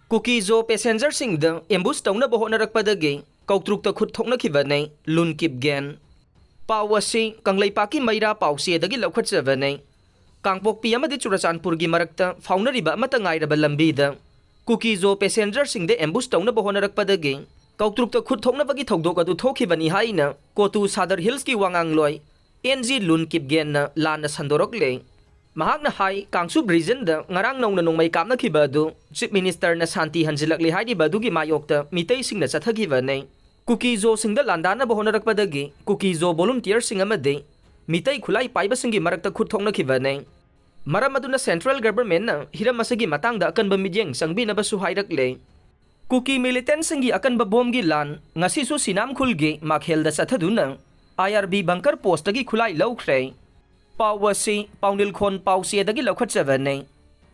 Kuki-Zo passenger Singda ambush Tounaba Hotnarakpadagi Koutruk Khut Thoknakhibani Lun Kipgen Pawasi Kanglai-paki Maira Pausiedagi Loukhre Kangpokpi amadi Churachandpurgi marakta faunariba amata ngairaba lambida Kuki-Zo passenger Singda ambush Tounaba Hotnarakpadagi Koutruk Khut Thoknabagi Thokdok adu Thokhibani haina Kotu Sadar Hills ki Wangangloi NG Lun Kipgen na lana sandorokle Mahakna hai Kangsu Brizan da ngarang nong na nong may kamna kibadu Chief Minister na Santi Hanjilakli hai di badu gi mayokta mitay sing na Chathagiba ne Kuki-Zo singda landana ba Hotnarakpadagi Kuki-Zo volunteer sing amade mitay Khutlai paiba singi marakta Khut Thoknakhibani ne maram aduna central government na hiram masagi matangda Akanba midyeng sangbi na basu hairakle Kuki Militant singi Akanba Bombgi lan Ngasisu Sinam Khulgi Makhelda Chathaduna IRB bunker post dagi Khutlai Loukhre Pawasi Paunil Khon Pausiedagi Loukhre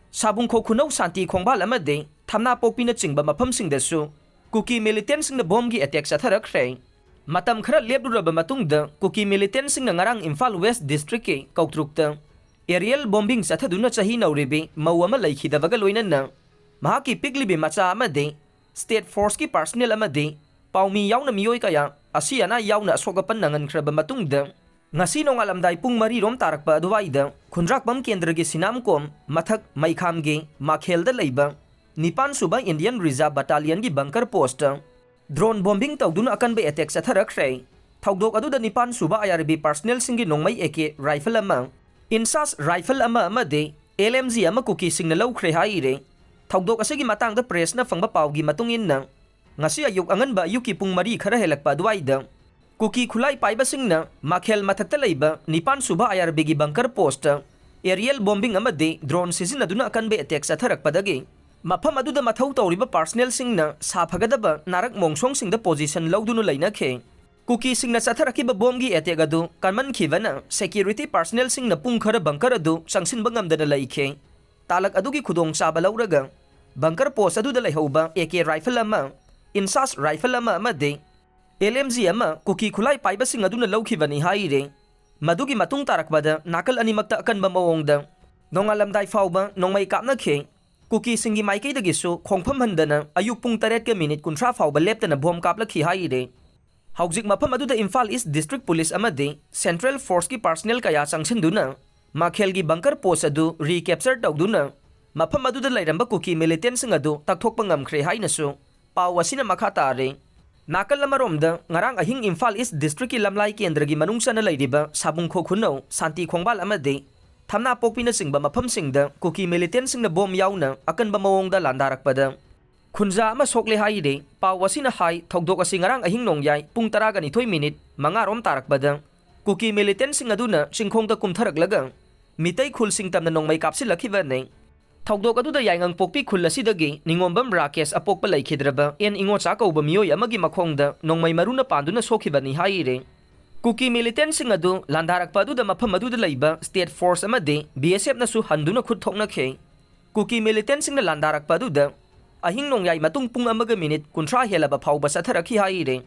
Sabung Kho Khunau Santi Khongbal amade Thamna Pokpina chingba mafam singdasu Kuki Militant sing na Bombgi attack Chatharakre Matam khara lepduraba matungda Kuki Militant sing na ngarang Imphal West District ke Koutrukta aerial bombing Chathaduna chahi nauribi mawama laikhidabaga loinana mahaki piglibi macha amade State Force ki personnel amade paumi yauna miyoi kaya asiana yauna sogapan nangan khraba matungda ngasi nong alamdai pung mari rom tarakpa aduwaida khunrak bam kendra gi Sinam kom mathak maikham ge Makhelda leiba Nipan suba Indian Reserve Battalion gi bunker post drone bombing tawduna Akanba attack Chatharakre thawdok aduda Nipan suba IRB personnel singi nongmai AK rifle ama insas rifle ama amade LMG ama Kuki sing na Loukhre haire thawdok asigi matangda press na fangba pawgi matungin na ngasi ayuk Anganba ayuki pung mari khara helakpa aduwaida Kuki Khutlai paiba sing na Makhel mathakta leiba Nipan suba IRB gi bunker post aerial bombing amade drone sizinaduna Akanba attack Chatharakpadagi mafam aduda mathau tawriba personnel sing na saphagadaba narak mongsong sing da position lawdunu lainakhe Kuki sing na Chatharakiba bombgi attack adu kanman khibana security personnel sing na pung khara bunker adu sangsinba ngamdana laikhe talak adugi khudong chaba lawraga bunker post aduda laihoba AK rifle ama insas rifle ama amade LMG ama Kuki Khutlai paiba sing aduna Loukhibani haire madugi matung tarakbada nakal animakta Akanba mawongda nongalamdai fawba nongmai kapnakhe Kuki singi maikaidagi su khongpham handana ayuk pung 8:30 fawba leptana bom kaplakhi haire haujik mafam aduda Imphal East District Police amade Central Force ki personnel kaya changsinduna Makhel gi bunker post adu recapture tawduna mafam aduda lairamba Kuki Militant sing adu takthokpa ngamkhre hainasu pawasina makha tare nakal lamaromda ngarang ahing Imphal East District ki lamlai kendra gi manungsa na lairiba sabung kho khunau santi khongbal amade thamna pokpina singba mafam singda Kuki Militant sing na bom yauna Akanba mawongda landarakpada khunja ama sokle haire pawasina hai thokdok asi ngarang ahing nongyai pung 12 manga rom tarakpada Kuki Militant sing aduna singkhongda kumtharaklaga mitai khul sing tamna nongmai kapsilakhiba thawdok aduda yaingang pokpi khul asidagi ningombam Rakesh apokpa laikhidraba en ingo chakauba miyoi amagi makhongda nongmai maruna panduna sokhibani haire Kuki Militant sing adu landarakpa aduda mafam aduda leiba State Force amade BSF na su handuna Khut Thoknakhe Kuki Militant sing na landarakpa aduda ahing nongyai matung pung amaga minute 30 helaba phawba Chatharakhi haire